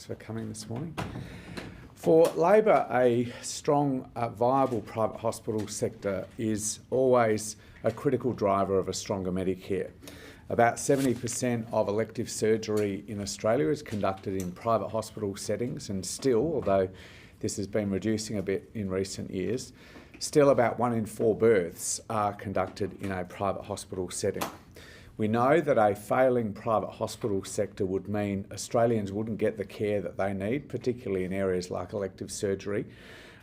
for coming this morning. For Labor, a strong, viable private hospital sector is always a critical driver of a stronger Medicare. About 70% of elective surgery in Australia is conducted in private hospital settings, and still, although this has been reducing a bit in recent years, still about 1 in 4 births are conducted in a private hospital setting. We know that a failing private hospital sector would mean Australians wouldn't get the care that they need, particularly in areas like elective surgery,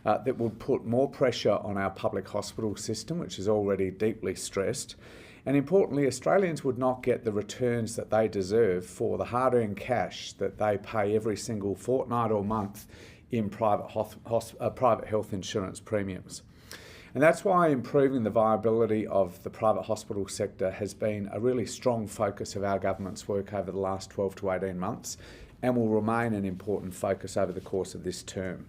that would put more pressure on our public hospital system, which is already deeply stressed. And importantly, Australians would not get the returns that they deserve for the hard-earned cash that they pay every single fortnight or month in private health insurance premiums. And that's why improving the viability of the private hospital sector has been a really strong focus of our government's work over the last 12 to 18 months and will remain an important focus over the course of this term.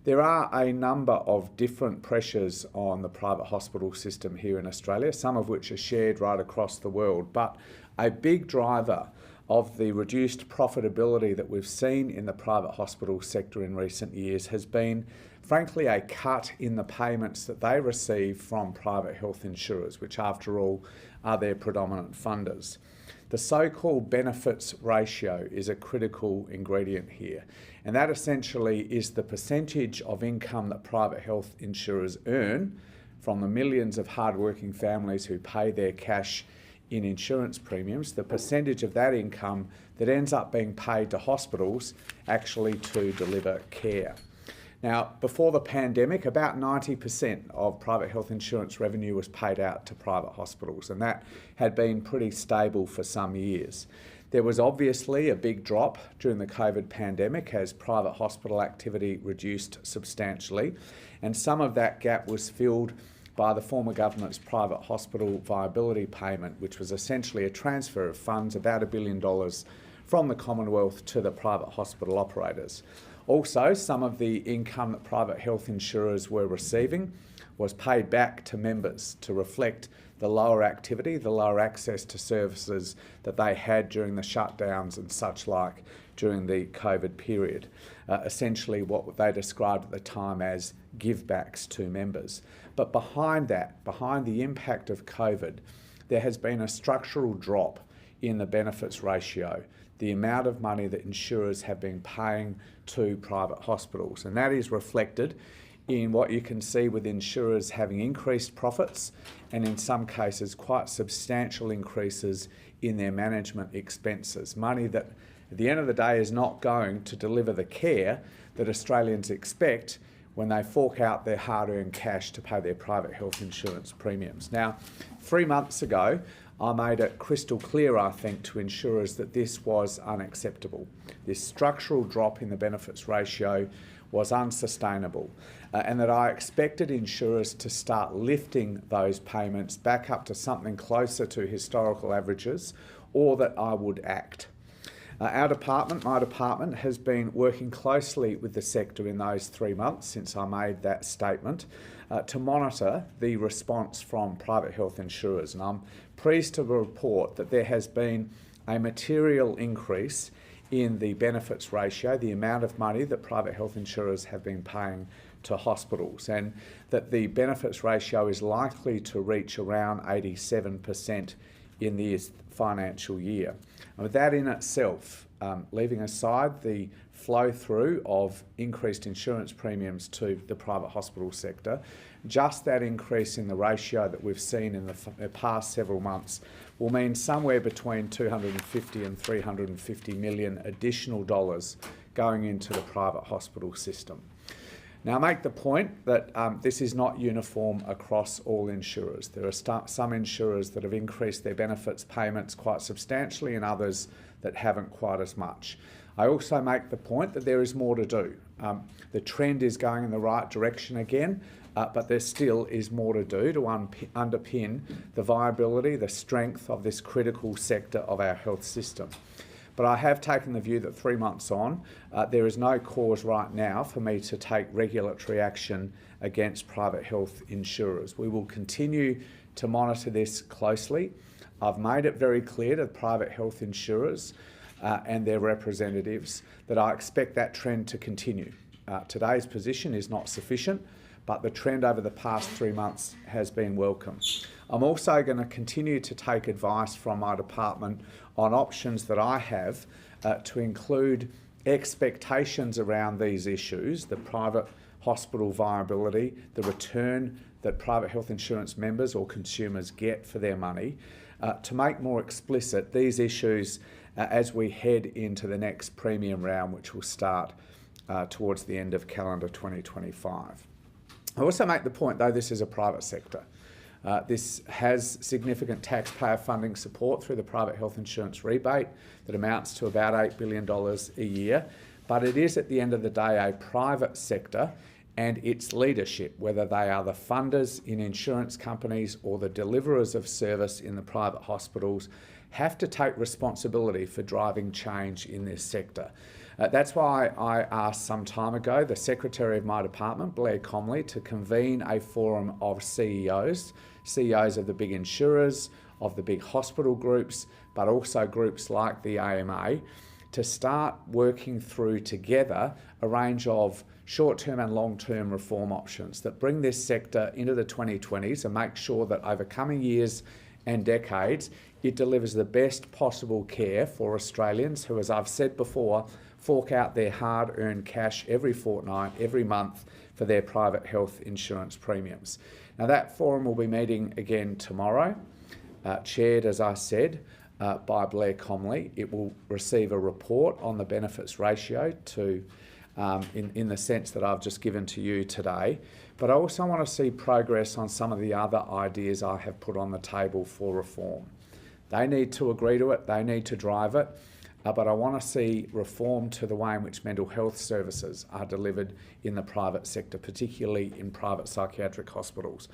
There are a number of different pressures on the private hospital system here in Australia, some of which are shared right across the world, but a big driver of the reduced profitability that we've seen in the private hospital sector in recent years has been, frankly, a cut in the payments that they receive from private health insurers, which after all are their predominant funders. The so-called benefits ratio is a critical ingredient here, and that essentially is the percentage of income that private health insurers earn from the millions of hard-working families who pay their cash in insurance premiums, the percentage of that income that ends up being paid to hospitals actually to deliver care. Now, before the pandemic, about 90% of private health insurance revenue was paid out to private hospitals, and that had been pretty stable for some years. There was obviously a big drop during the COVID pandemic as private hospital activity reduced substantially, and some of that gap was filled by the former government's private hospital viability payment, which was essentially a transfer of funds, about $1 billion, from the Commonwealth to the private hospital operators. Also, some of the income that private health insurers were receiving was paid back to members to reflect the lower activity, the lower access to services that they had during the shutdowns and such like during the COVID period. Essentially what they described at the time as give-backs to members. But behind that, behind the impact of COVID, there has been a structural drop in the benefits ratio, the amount of money that insurers have been paying to private hospitals. And that is reflected in what you can see with insurers having increased profits and in some cases quite substantial increases in their management expenses. Money that at the end of the day is not going to deliver the care that Australians expect when they fork out their hard-earned cash to pay their private health insurance premiums. Now, 3 months ago, I made it crystal clear, I think, to insurers that this was unacceptable. This structural drop in the benefits ratio was unsustainable, and that I expected insurers to start lifting those payments back up to something closer to historical averages, or that I would act. Our department, my department, has been working closely with the sector in those 3 months since I made that statement to monitor the response from private health insurers. And I'm pleased to report that there has been a material increase in the benefits ratio, the amount of money that private health insurers have been paying to hospitals, and that the benefits ratio is likely to reach around 87% in this financial year. And that in itself, leaving aside the flow through of increased insurance premiums to the private hospital sector, just that increase in the ratio that we've seen in the past several months will mean somewhere between 250 and 350 million additional dollars going into the private hospital system. Now, I make the point that this is not uniform across all insurers. There are some insurers that have increased their benefits payments quite substantially and others that haven't quite as much. I also make the point that there is more to do. The trend is going in the right direction again, but there still is more to do to underpin the viability, the strength of this critical sector of our health system. But I have taken the view that 3 months on, there is no cause right now for me to take regulatory action against private health insurers. We will continue to monitor this closely. I've made it very clear to private health insurers and their representatives, that I expect that trend to continue. Today's position is not sufficient, but the trend over the past 3 months has been welcome. I'm also going to continue to take advice from my department on options that I have to include expectations around these issues, the private hospital viability, the return that private health insurance members or consumers get for their money, to make more explicit these issues as we head into the next premium round, which will start towards the end of calendar 2025. I also make the point, though, this is a private sector. This has significant taxpayer funding support through the private health insurance rebate that amounts to about $8 billion a year, but it is at the end of the day a private sector, and its leadership, whether they are the funders in insurance companies or the deliverers of service in the private hospitals, have to take responsibility for driving change in this sector. That's why I asked some time ago the Secretary of my department, Blair Comley, to convene a forum of CEOs of the big insurers, of the big hospital groups, but also groups like the AMA, to start working through together a range of short-term and long-term reform options that bring this sector into the 2020s and make sure that over coming years and decades, it delivers the best possible care for Australians who, as I've said before, fork out their hard-earned cash every fortnight, every month for their private health insurance premiums. Now, that forum will be meeting again tomorrow, chaired, as I said, by Blair Comley. It will receive a report on the benefits ratio in the sense that I've just given to you today. But I also want to see progress on some of the other ideas I have put on the table for reform. They need to agree to it, they need to drive it, but I want to see reform to the way in which mental health services are delivered in the private sector, particularly in private psychiatric hospitals.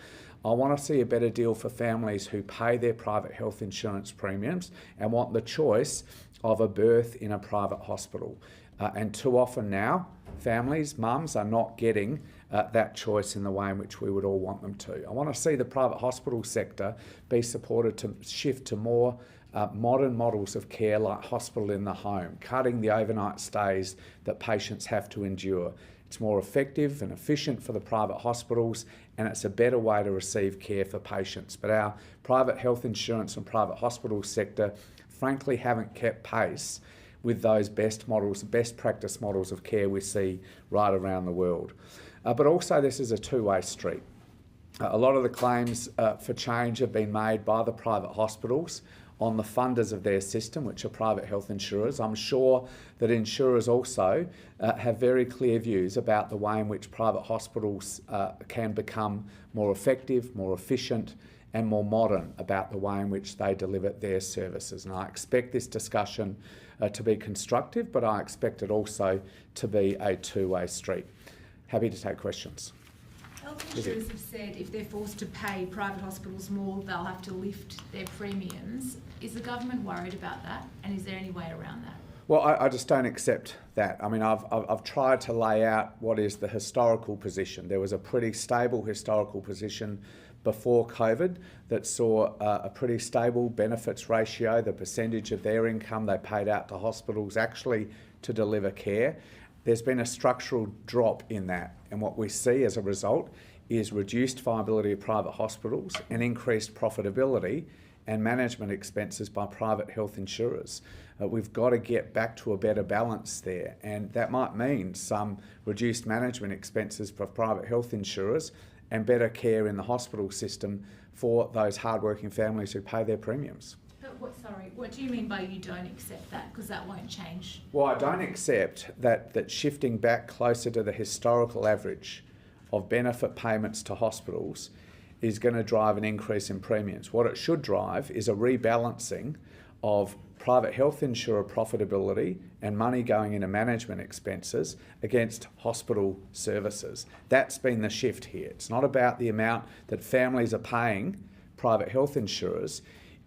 I want to see a better deal for families who pay their private health insurance premiums and want the choice of a birth in a private hospital. And too often now, families, mums, are not getting that choice in the way in which we would all want them to. I want to see the private hospital sector be supported to shift to more modern models of care like hospital in the home, cutting the overnight stays that patients have to endure. It's more effective and efficient for the private hospitals, and it's a better way to receive care for patients. But our private health insurance and private hospital sector frankly haven't kept pace with those best practice models of care we see right around the world. But also this is a two-way street. A lot of the claims for change have been made by the private hospitals on the funders of their system, which are private health insurers. I'm sure that insurers also have very clear views about the way in which private hospitals can become more effective, more efficient, and more modern about the way in which they deliver their services. And I expect this discussion to be constructive, but I expect it also to be a two-way street. Happy to take questions. Health insurers have said if they're forced to pay private hospitals more, they'll have to lift their premiums. Is the government worried about that? And is there any way around that? Well, I just don't accept that. I mean, I've tried to lay out what is the historical position. There was a pretty stable historical position before COVID that saw a pretty stable benefits ratio, the percentage of their income they paid out to hospitals actually to deliver care. There's been a structural drop in that, and what we see as a result is reduced viability of private hospitals and increased profitability and management expenses by private health insurers. We've got to get back to a better balance there, and that might mean some reduced management expenses for private health insurers and better care in the hospital system for those hardworking families who pay their premiums. But what do you mean by you don't accept that? Because that won't change. Well, I don't accept that shifting back closer to the historical average of benefit payments to hospitals is going to drive an increase in premiums. What it should drive is a rebalancing of private health insurer profitability and money going into management expenses against hospital services. That's been the shift here. It's not about the amount that families are paying private health insurers.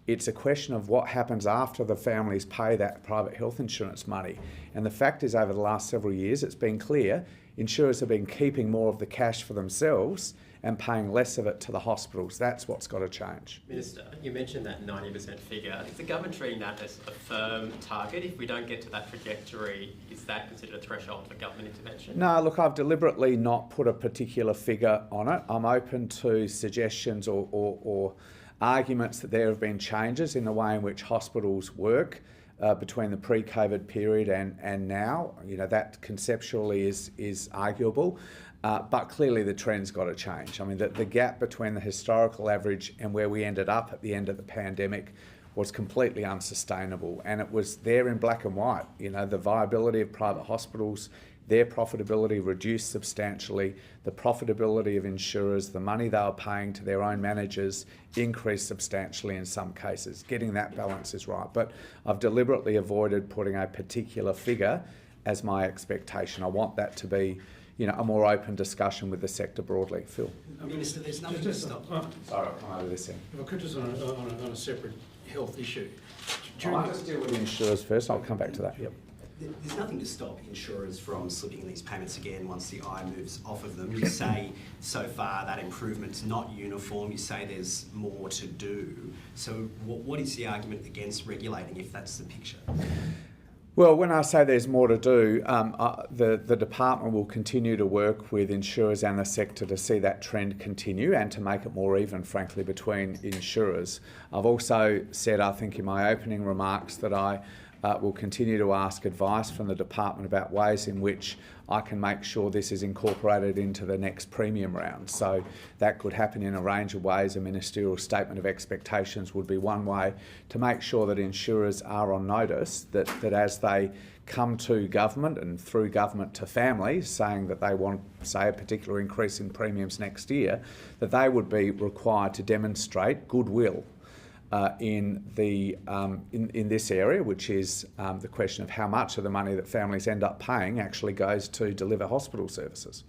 It's a question of what happens after the families pay that private health insurance money. And the fact is, over the last several years, it's been clear insurers have been keeping more of the cash for themselves and paying less of it to the hospitals. That's what's got to change. Minister, you mentioned that 90% figure. Is the government treating that as a firm target? If we don't get to that trajectory, is that considered a threshold for government intervention? No, look, I've deliberately not put a particular figure on it. I'm open to suggestions or arguments that there have been changes in the way in which hospitals work between the pre-COVID period and now. You know, that conceptually is arguable, but clearly the trend's got to change. I mean, the gap between the historical average and where we ended up at the end of the pandemic was completely unsustainable, and it was there in black and white. You know, the viability of private hospitals, their profitability reduced substantially, the profitability of insurers, the money they were paying to their own managers increased substantially in some cases. Getting that balance is right, but I've deliberately avoided putting a particular figure as my expectation. I want that to be, you know, a more open discussion with the sector broadly. Phil? Minister, there's nothing to stop. Sorry, I'll come over this end. If I could just on a separate health issue. I'll just deal with the insurers first, I'll come back to that. Yep. There's nothing to stop insurers from slipping these payments again once the eye moves off of them. You say so far that improvement's not uniform. You say there's more to do. So what is the argument against regulating if that's the picture? Well, when I say there's more to do, the department will continue to work with insurers and the sector to see that trend continue and to make it more even, frankly, between insurers. I've also said, I think in my opening remarks, that I will continue to ask advice from the department about ways in which I can make sure this is incorporated into the next premium round. So that could happen in a range of ways. A ministerial statement of expectations would be one way to make sure that insurers are on notice that as they come to government and through government to families saying that they want, say, a particular increase in premiums next year, that they would be required to demonstrate goodwill in this area, which is the question of how much of the money that families end up paying actually goes to deliver hospital services.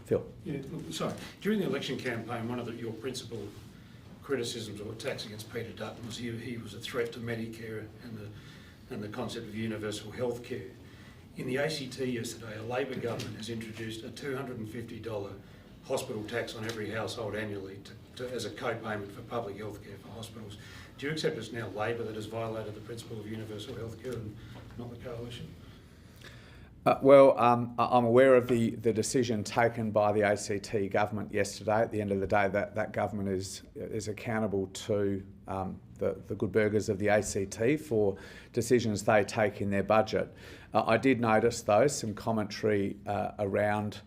Phil? Yeah, sorry. During the election campaign, one of your principal criticisms or attacks against Peter Dutton was he was a threat to Medicare and the concept of universal health care. In the ACT yesterday, a Labor government has introduced a $250 hospital tax on every household annually as a co-payment for public health care for hospitals. Do you accept it's now Labor that has violated the principle of universal health care and not the Coalition? I'm aware of the decision taken by the ACT government yesterday. At the end of the day, that government is accountable to the good burghers of the ACT for decisions they take in their budget. I did notice, though, some commentary around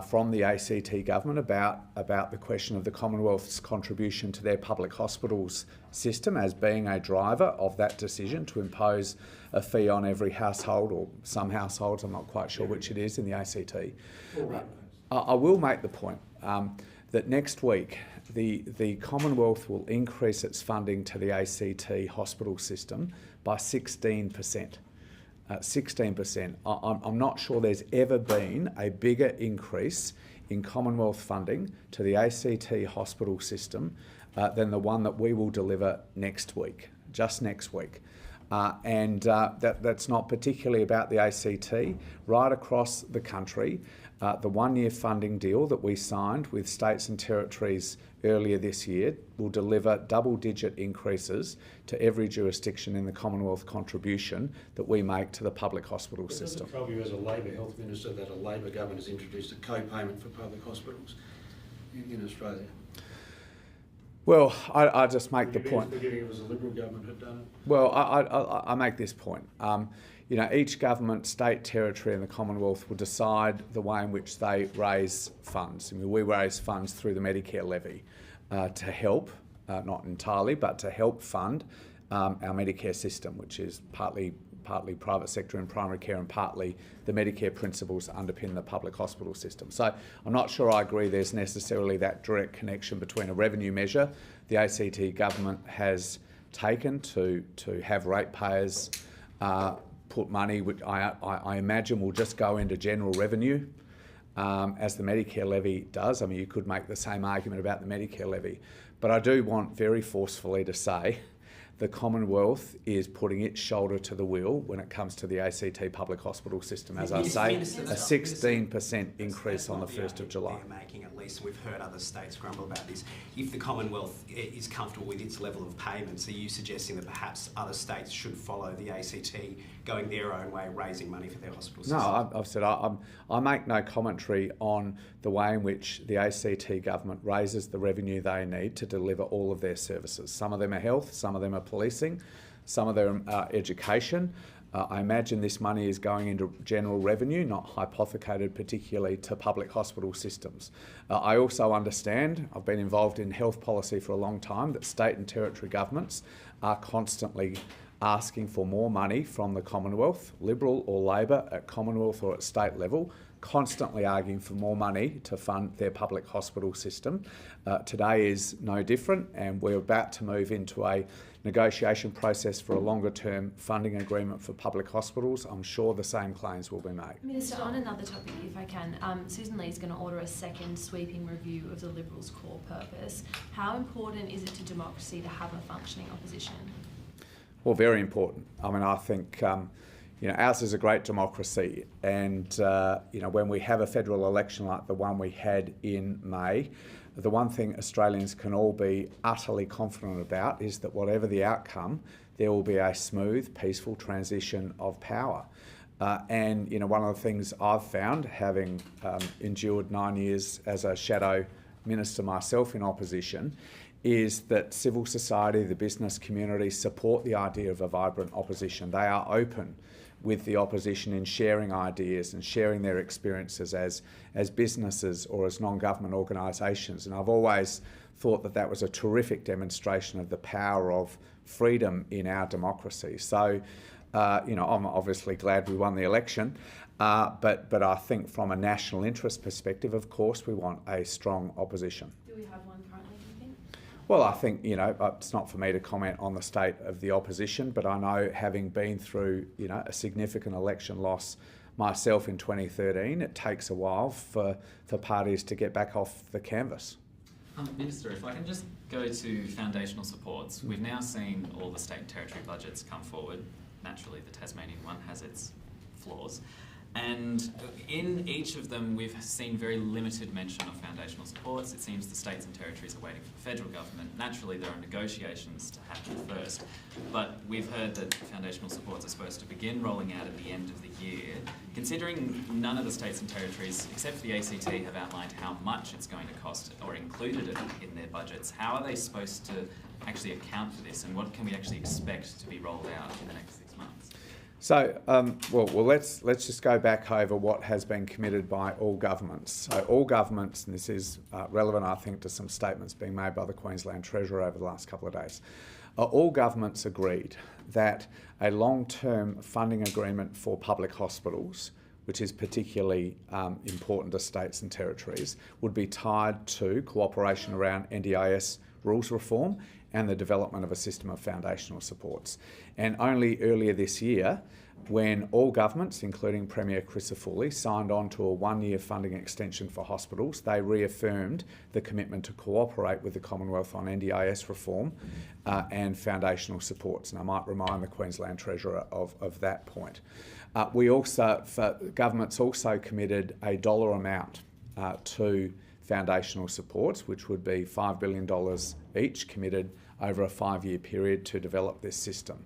from the ACT government about the question of the Commonwealth's contribution to their public hospitals system as being a driver of that decision to impose a fee on every household, or some households, I'm not quite sure which it is, in the ACT. I will make the point that next week the Commonwealth will increase its funding to the ACT hospital system by 16%. 16%. I'm not sure there's ever been a bigger increase in Commonwealth funding to the ACT hospital system than the one that we will deliver next week, just next week. That's not particularly about the ACT. Right across the country, the one-year funding deal that we signed with states and territories earlier this year will deliver double-digit increases to every jurisdiction in the Commonwealth contribution that we make to the public hospital system. Does it trouble you as a Labor health minister that a Labor government has introduced a co-payment for public hospitals in Australia? Well, I just make the point. Forgetting it was a Liberal government had done it? Well, I make this point. You know, each government, state, territory and the Commonwealth will decide the way in which they raise funds. I mean, we raise funds through the Medicare levy to help, not entirely, but to help fund our Medicare system, which is partly private sector and primary care and partly the Medicare principles that underpin the public hospital system. So I'm not sure I agree there's necessarily that direct connection between a revenue measure the ACT government has taken to have ratepayers put money, which I imagine will just go into general revenue, as the Medicare levy does. I mean, you could make the same argument about the Medicare levy. But I do want very forcefully to say the Commonwealth is putting its shoulder to the wheel when it comes to the ACT public hospital system. As I say, a 16% increase on the 1st of July. They're making, at least we've heard other states grumble about this. If the Commonwealth is comfortable with its level of payments, are you suggesting that perhaps other states should follow the ACT, going their own way, raising money for their hospital system? No, I've said I make no commentary on the way in which the ACT government raises the revenue they need to deliver all of their services. Some of them are health, some of them are policing, some of them are education. I imagine this money is going into general revenue, not hypothecated particularly to public hospital systems. I also understand, I've been involved in health policy for a long time, that state and territory governments are constantly asking for more money from the Commonwealth, Liberal or Labor, at Commonwealth or at state level, constantly arguing for more money to fund their public hospital system. Today is no different, and we're about to move into a negotiation process for a longer term funding agreement for public hospitals. I'm sure the same claims will be made. Minister, on another topic, if I can, Susan Lee is going to order a second sweeping review of the Liberals' core purpose. How important is it to democracy to have a functioning opposition? Well, very important. I mean, I think ours is a great democracy, and when we have a federal election like the one we had in May, the one thing Australians can all be utterly confident about is that whatever the outcome, there will be a smooth, peaceful transition of power. And one of the things I've found, having endured 9 years as a shadow minister myself in opposition, is that civil society, the business community, support the idea of a vibrant opposition. They are open with the opposition in sharing ideas and sharing their experiences as businesses or as non-government organisations. And I've always thought that that was a terrific demonstration of the power of freedom in our democracy. So, I'm obviously glad we won the election, but I think from a national interest perspective, of course, we want a strong opposition. Do we have one currently, do you think? Well, I think, it's not for me to comment on the state of the opposition, but I know, having been through, a significant election loss myself in 2013, it takes a while for parties to get back off the canvas. Minister, if I can just go to foundational supports. We've now seen all the state and territory budgets come forward. Naturally, the Tasmanian one has its flaws. And in each of them, we've seen very limited mention of foundational supports. It seems the states and territories are waiting for the federal government. Naturally, there are negotiations to happen first, but we've heard that foundational supports are supposed to begin rolling out at the end of the year. Considering none of the states and territories, except for the ACT, have outlined how much it's going to cost or included it in their budgets, how are they supposed to actually account for this, and what can we actually expect to be rolled out in the next 6 months? So, let's just go back over what has been committed by all governments. So all governments, and this is relevant, I think, to some statements being made by the Queensland Treasurer over the last couple of days. All governments agreed that a long-term funding agreement for public hospitals, which is particularly important to states and territories, would be tied to cooperation around NDIS rules reform and the development of a system of foundational supports. And only earlier this year, when all governments, including Premier Crisafulli, signed on to a 1-year funding extension for hospitals, they reaffirmed the commitment to cooperate with the Commonwealth on NDIS reform and foundational supports. And I might remind the Queensland Treasurer of that point. Governments also committed a dollar amount to foundational supports, which would be $5 billion each, committed over a 5-year period to develop this system.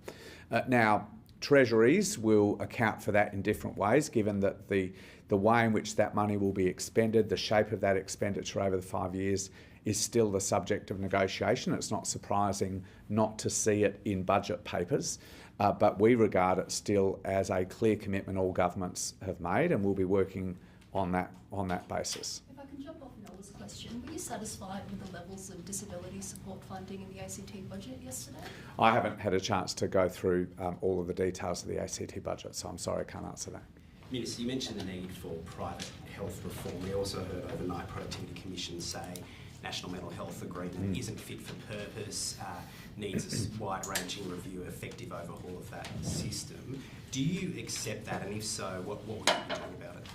Now, Treasuries will account for that in different ways, given that the way in which that money will be expended, the shape of that expenditure over the 5 years, is still the subject of negotiation. It's not surprising not to see it in budget papers, but we regard it still as a clear commitment all governments have made, and we'll be working on that basis. If I can jump off Noel's question, were you satisfied with the levels of disability support funding in the ACT budget yesterday? I haven't had a chance to go through all of the details of the ACT budget, so I'm sorry I can't answer that. Minister, you mentioned the need for private health reform. We also heard overnight Productivity Commission say National Mental Health Agreement isn't fit for purpose, needs a wide-ranging review, effective overhaul of that system. Do you accept that, and if so, what would you be doing about it?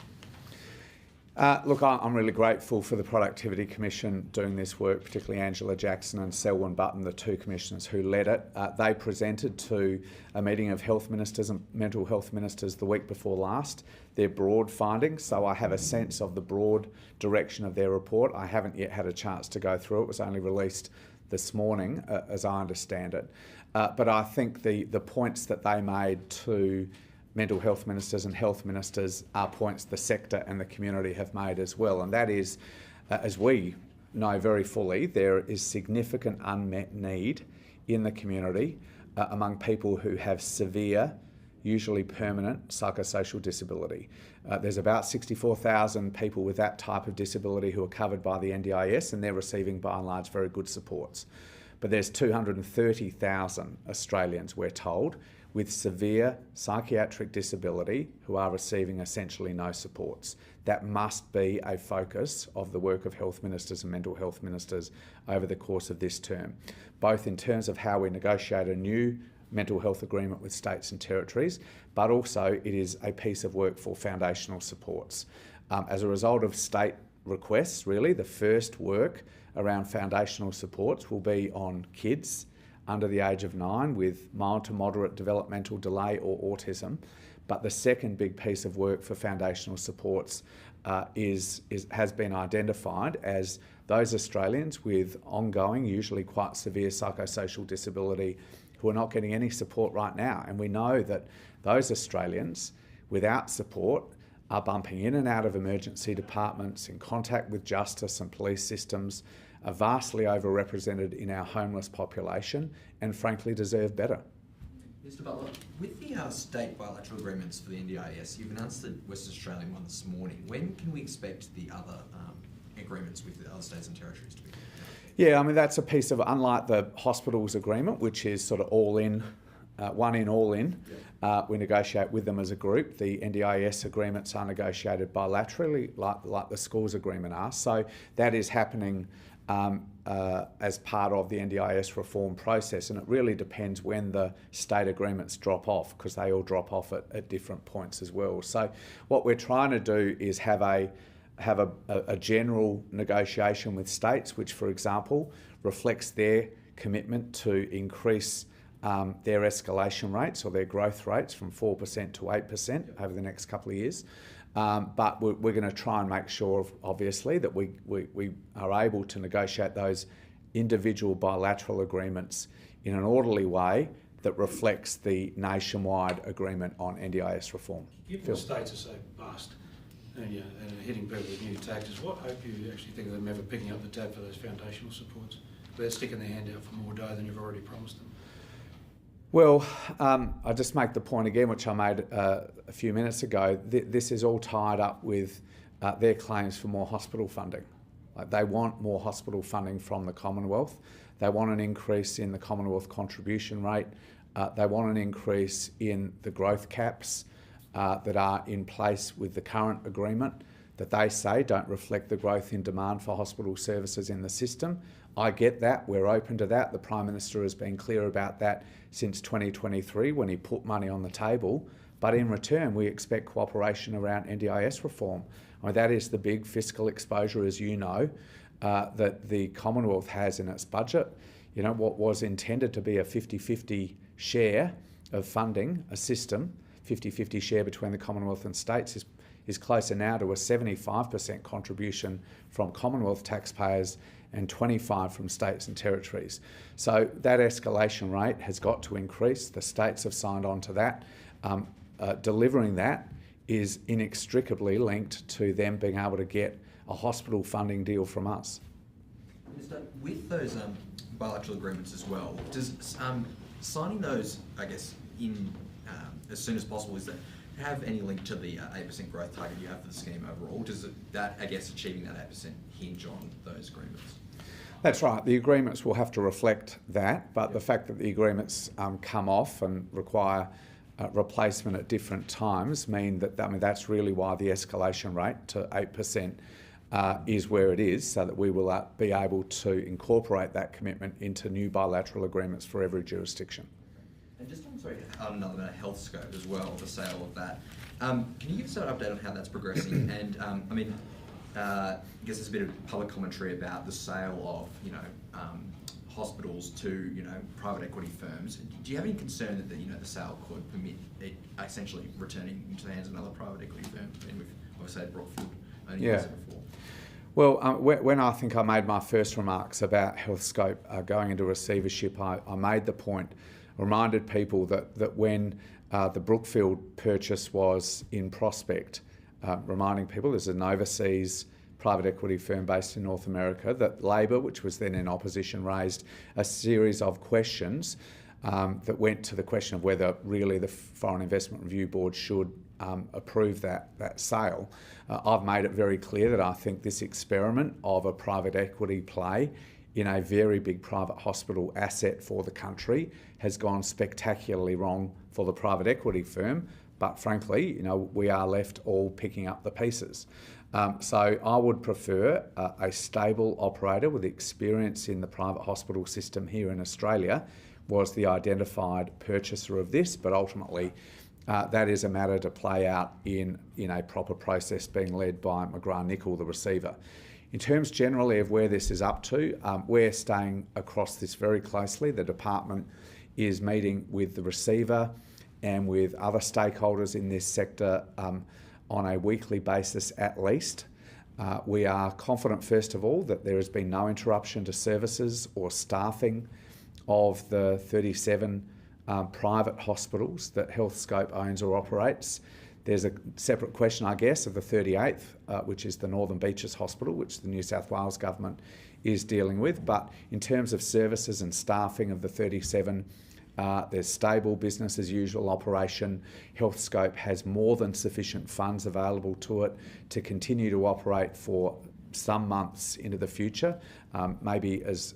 Look, I'm really grateful for the Productivity Commission doing this work, particularly Angela Jackson and Selwyn Button, the two commissioners who led it. They presented to a meeting of health ministers and mental health ministers the week before last their broad findings, so I have a sense of the broad direction of their report. I haven't yet had a chance to go through it. It was only released this morning, as I understand it. But I think the points that they made to mental health ministers and health ministers are points the sector and the community have made as well. And that is, as we know very fully, there is significant unmet need in the community among people who have severe, usually permanent psychosocial disability. There's about 64,000 people with that type of disability who are covered by the NDIS, and they're receiving by and large very good supports. But there's 230,000 Australians, we're told, with severe psychiatric disability who are receiving essentially no supports. That must be a focus of the work of health ministers and mental health ministers over the course of this term, both in terms of how we negotiate a new mental health agreement with states and territories, but also it is a piece of work for foundational supports. As a result of state requests, really, the first work around foundational supports will be on kids under the age of 9 with mild to moderate developmental delay or autism. But the second big piece of work for foundational supports has been identified as those Australians with ongoing, usually quite severe psychosocial disability who are not getting any support right now. And we know that those Australians without support are bumping in and out of emergency departments, in contact with justice and police systems, are vastly overrepresented in our homeless population and frankly deserve better. Mr Butler, with the state bilateral agreements for the NDIS, you've announced the Western Australian one this morning. When can we expect the other agreements with the other states and territories to be? Yeah, I mean, that's a piece of, unlike the hospitals agreement, which is sort of all in, one in, all in, we negotiate with them as a group. The NDIS agreements are negotiated bilaterally, like the schools agreement are. So that is happening as part of the NDIS reform process, and it really depends when the state agreements drop off, because they all drop off at different points as well. So what we're trying to do is have a general negotiation with states, which, for example, reflects their commitment to increase their escalation rates or their growth rates from 4% to 8% over the next couple of years. But we're going to try and make sure, obviously, that we are able to negotiate those individual bilateral agreements in an orderly way that reflects the nationwide agreement on NDIS reform. Given the states are so vast and are hitting people with new taxes, what hope do you actually think of them ever picking up the tab for those foundational supports? They're sticking their hand out for more dough than you've already promised them. Well, I just make the point again, which I made a few minutes ago. This is all tied up with their claims for more hospital funding. Like, they want more hospital funding from the Commonwealth. They want an increase in the Commonwealth contribution rate. They want an increase in the growth caps that are in place with the current agreement that they say don't reflect the growth in demand for hospital services in the system. I get that. We're open to that. The Prime Minister has been clear about that since 2023 when he put money on the table. But in return, we expect cooperation around NDIS reform. I mean, that is the big fiscal exposure, as you know, that the Commonwealth has in its budget. You know, what was intended to be a 50-50 share of funding, a system, 50-50 share between the Commonwealth and states, is closer now to a 75% contribution from Commonwealth taxpayers and 25% from states and territories. So that escalation rate has got to increase. The states have signed on to that. Delivering that is inextricably linked to them being able to get a hospital funding deal from us. Minister, with those bilateral agreements as well, does signing those, I guess, in as soon as possible, is that have any link to the 8% growth target you have for the scheme overall? Does that, I guess, achieving that 8% hinge on those agreements? That's right. The agreements will have to reflect that, but the fact that the agreements come off and require replacement at different times mean that, I mean, that's really why the escalation rate to 8% is where it is, so that we will be able to incorporate that commitment into new bilateral agreements for every jurisdiction. And just on another matter, health scope as well, the sale of that. Can you give us an update on how that's progressing? And I mean, I guess there's a bit of public commentary about the sale of, hospitals to, private equity firms. Do you have any concern that, the sale could permit it essentially returning into the hands of another private equity firm? I mean, we've obviously had Brookfield only used it before. Well, when I think I made my first remarks about HealthScope going into receivership, I made the point, reminded people that when the Brookfield purchase was in prospect, reminding people there's an overseas private equity firm based in North America, that Labor, which was then in opposition, raised a series of questions that went to the question of whether really the Foreign Investment Review Board should approve that sale. I've made it very clear that I think this experiment of a private equity play in a very big private hospital asset for the country has gone spectacularly wrong for the private equity firm, but frankly, we are left all picking up the pieces. So I would prefer a stable operator with experience in the private hospital system here in Australia was the identified purchaser of this, but ultimately that is a matter to play out in a proper process being led by McGrath-Nichol, the receiver. In terms generally of where this is up to, we're staying across this very closely. The department is meeting with the receiver and with other stakeholders in this sector on a weekly basis at least. We are confident, first of all, that there has been no interruption to services or staffing of the 37 private hospitals that HealthScope owns or operates. There's a separate question, I guess, of the 38th, which is the Northern Beaches Hospital, which the New South Wales government is dealing with. But in terms of services and staffing of the 37, there's stable business as usual operation. HealthScope has more than sufficient funds available to it to continue to operate for some months into the future, maybe as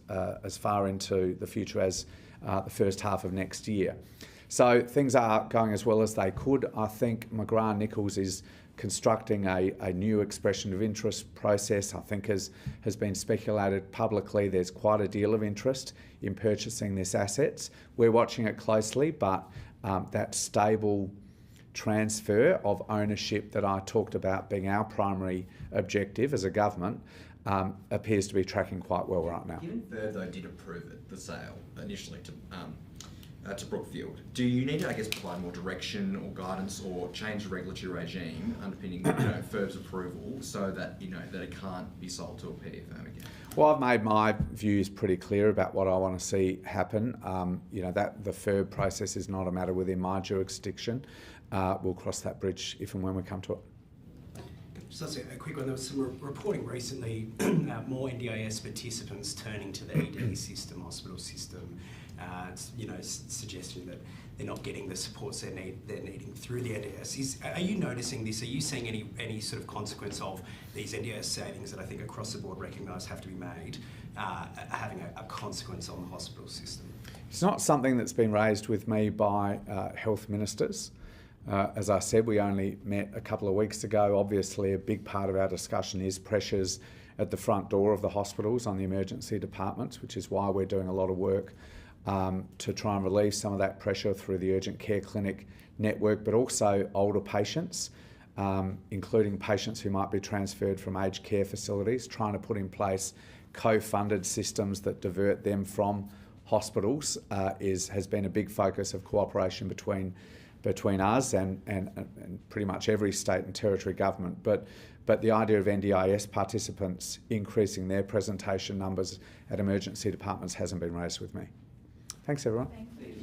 far into the future as the first half of next year. So things are going as well as they could. I think McGrath-Nichols is constructing a new expression of interest process. I think has been speculated publicly. There's quite a deal of interest in purchasing this assets. We're watching it closely, but that stable transfer of ownership that I talked about being our primary objective as a government appears to be tracking quite well right now. Given Verve, though, did approve it, the sale initially to Brookfield, do you need to, I guess, provide more direction or guidance or change the regulatory regime underpinning Verve's approval so that that it can't be sold to a PE firm again? Well, I've made my views pretty clear about what I want to see happen. That the FIRB process is not a matter within my jurisdiction. We'll cross that bridge if and when we come to it. Just a quick one. There was some reporting recently about more NDIS participants turning to the ED system, hospital system, suggesting that they're not getting the supports they're needing through the NDIS. Are you noticing this? Are you seeing any sort of consequence of these NDIS savings that I think across the board recognise have to be made, having a consequence on the hospital system? It's not something that's been raised with me by health ministers. As I said, we only met a couple of weeks ago. Obviously, a big part of our discussion is pressures at the front door of the hospitals on the emergency departments, which is why we're doing a lot of work to try and relieve some of that pressure through the urgent care clinic network, but also older patients, including patients who might be transferred from aged care facilities, trying to put in place co-funded systems that divert them from hospitals has been a big focus of cooperation between us and pretty much every state and territory government. But the idea of NDIS participants increasing their presentation numbers at emergency departments hasn't been raised with me. Thanks, everyone. Thank you.